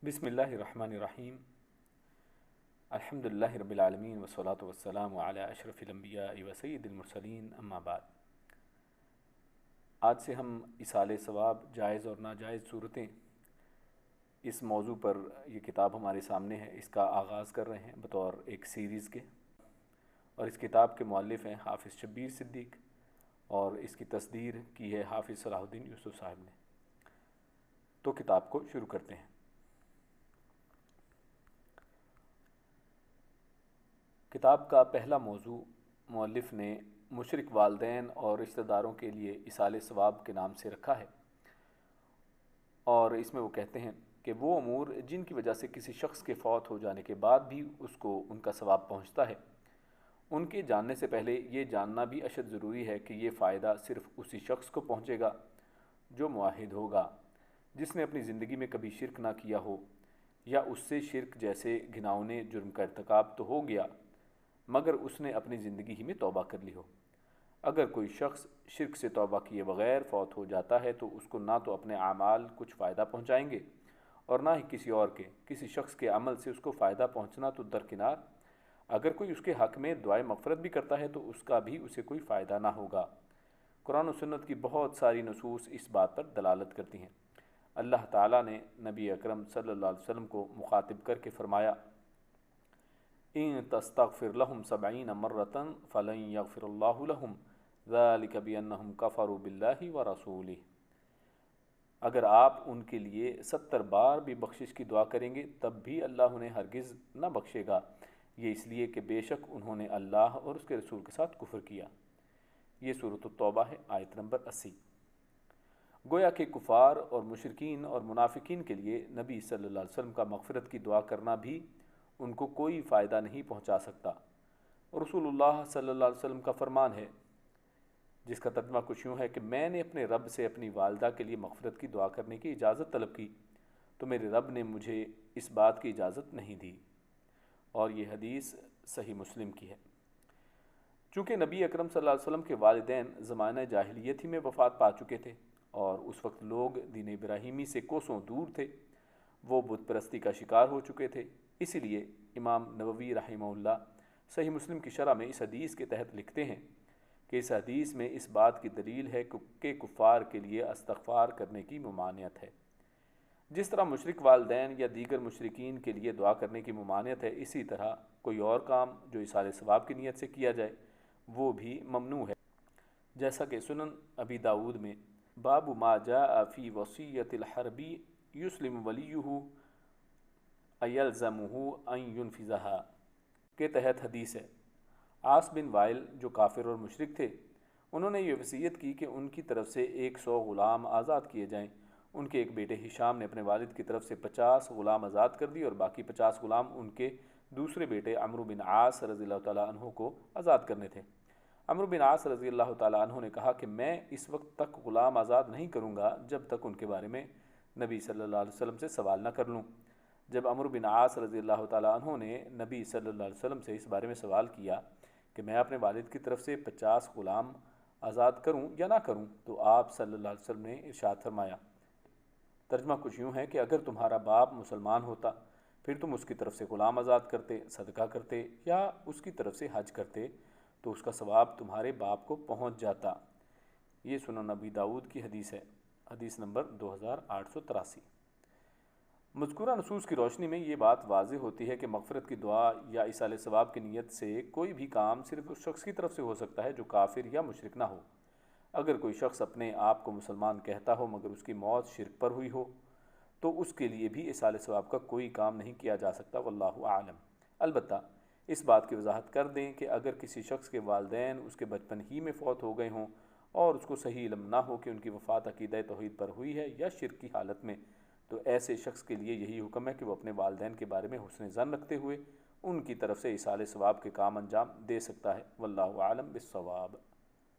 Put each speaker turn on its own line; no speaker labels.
بسم اللہ الرحمن الرحیم الحمدللہ رب العالمین والصلاة والسلام علی اشرف الانبیاء و سید المرسلین اما بعد۔ آج سے ہم ایصال ثواب جائز اور ناجائز صورتیں اس موضوع پر یہ کتاب ہمارے سامنے ہے، اس کا آغاز کر رہے ہیں بطور ایک سیریز کے، اور اس کتاب کے مؤلف ہیں حافظ شبیر صدیق، اور اس کی تصدیر کی ہے حافظ صلاح الدین یوسف صاحب نے۔ تو کتاب کو شروع کرتے ہیں۔ کتاب کا پہلا موضوع مؤلف نے مشرک والدین اور رشتہ داروں کے لیے ایصال ثواب کے نام سے رکھا ہے، اور اس میں وہ کہتے ہیں کہ وہ امور جن کی وجہ سے کسی شخص کے فوت ہو جانے کے بعد بھی اس کو ان کا ثواب پہنچتا ہے، ان کے جاننے سے پہلے یہ جاننا بھی اشد ضروری ہے کہ یہ فائدہ صرف اسی شخص کو پہنچے گا جو موحد ہوگا، جس نے اپنی زندگی میں کبھی شرک نہ کیا ہو، یا اس سے شرک جیسے گھناؤنے جرم کا ارتکاب تو ہو گیا مگر اس نے اپنی زندگی ہی میں توبہ کر لی ہو۔ اگر کوئی شخص شرک سے توبہ کیے بغیر فوت ہو جاتا ہے تو اس کو نہ تو اپنے اعمال کچھ فائدہ پہنچائیں گے اور نہ ہی کسی اور کے، کسی شخص کے عمل سے اس کو فائدہ پہنچنا تو درکنار، اگر کوئی اس کے حق میں دعائے مغفرت بھی کرتا ہے تو اس کا بھی اسے کوئی فائدہ نہ ہوگا۔ قرآن و سنت کی بہت ساری نصوص اس بات پر دلالت کرتی ہیں۔ اللہ تعالیٰ نے نبی اکرم صلی اللہ علیہ وسلم کو مخاطب کر کے فرمایا، ان تستغفر لهم 70 مرة فلن يغفر الله لهم ذلك بأنهم كفروا بالله ورسوله۔ اگر آپ ان کے لیے 70 بار بھی بخشش کی دعا کریں گے تب بھی اللہ انہیں ہرگز نہ بخشے گا، یہ اس لیے کہ بے شک انہوں نے اللہ اور اس کے رسول کے ساتھ کفر کیا۔ یہ سورۃ التوبہ ہے، آیت نمبر 80۔ گویا کہ کفار اور مشرکین اور منافقین کے لیے نبی صلی اللہ علیہ وسلم کا مغفرت کی دعا کرنا بھی ان کو کوئی فائدہ نہیں پہنچا سکتا۔ رسول اللہ صلی اللہ علیہ وسلم کا فرمان ہے، جس کا ترجمہ کچھ یوں ہے کہ میں نے اپنے رب سے اپنی والدہ کے لیے مغفرت کی دعا کرنے کی اجازت طلب کی تو میرے رب نے مجھے اس بات کی اجازت نہیں دی، اور یہ حدیث صحیح مسلم کی ہے۔ چونکہ نبی اکرم صلی اللہ علیہ وسلم کے والدین زمانہ جاہلیت ہی میں وفات پا چکے تھے اور اس وقت لوگ دین ابراہیمی سے کوسوں دور تھے، وہ بت پرستی کا شکار ہو چکے تھے، اسی لیے امام نووی رحمہ اللہ صحیح مسلم کی شرح میں اس حدیث کے تحت لکھتے ہیں کہ اس حدیث میں اس بات کی دلیل ہے کہ کفار کے لیے استغفار کرنے کی ممانعت ہے۔ جس طرح مشرک والدین یا دیگر مشرکین کے لیے دعا کرنے کی ممانعت ہے، اسی طرح کوئی اور کام جو ایصال ثواب کی نیت سے کیا جائے وہ بھی ممنوع ہے، جیسا کہ سنن ابی داود میں باب ما جاء فی وصیت الحربی یسلم ولیہ ایلزمہ ان ینفذھا کے تحت حدیث ہے۔ عاص بن وائل جو کافر اور مشرک تھے، انہوں نے یہ وصیت کی کہ ان کی طرف سے 100 غلام آزاد کیے جائیں۔ ان کے ایک بیٹے ہشام نے اپنے والد کی طرف سے 50 غلام آزاد کر دی اور باقی 50 غلام ان کے دوسرے بیٹے عمرو بن عاص رضی اللہ تعالیٰ عنہ کو آزاد کرنے تھے۔ عمرو بن عاص رضی اللہ تعالیٰ عنہ نے کہا کہ میں اس وقت تک غلام آزاد نہیں کروں گا جب تک ان کے بارے میں نبی صلی اللہ علیہ وسلم سے سوال نہ کر لوں۔ جب عمرو بن عاص رضی اللہ تعالیٰ عنہ نے نبی صلی اللہ علیہ وسلم سے اس بارے میں سوال کیا کہ میں اپنے والد کی طرف سے 50 غلام آزاد کروں یا نہ کروں، تو آپ صلی اللہ علیہ وسلم نے ارشاد فرمایا، ترجمہ کچھ یوں ہے کہ اگر تمہارا باپ مسلمان ہوتا پھر تم اس کی طرف سے غلام آزاد کرتے، صدقہ کرتے یا اس کی طرف سے حج کرتے تو اس کا ثواب تمہارے باپ کو پہنچ جاتا۔ یہ سنن ابی داود کی حدیث ہے، حدیث نمبر 2883۔ مذکورہ نصوص کی روشنی میں یہ بات واضح ہوتی ہے کہ مغفرت کی دعا یا ایصال ثواب کی نیت سے کوئی بھی کام صرف اس شخص کی طرف سے ہو سکتا ہے جو کافر یا مشرک نہ ہو۔ اگر کوئی شخص اپنے آپ کو مسلمان کہتا ہو مگر اس کی موت شرک پر ہوئی ہو تو اس کے لیے بھی ایصال ثواب کا کوئی کام نہیں کیا جا سکتا، واللہ اعلم۔ البتہ اس بات کی وضاحت کر دیں کہ اگر کسی شخص کے والدین اس کے بچپن ہی میں فوت ہو گئے ہوں اور اس کو صحیح علم نہ ہو کہ ان کی وفات عقیدہ توحید پر ہوئی ہے یا شرک کی حالت میں، تو ایسے شخص کے لیے یہی حکم ہے کہ وہ اپنے والدین کے بارے میں حسن ظن رکھتے ہوئے ان کی طرف سے ایصال ثواب کے کام انجام دے سکتا ہے، واللہ اعلم بالصواب۔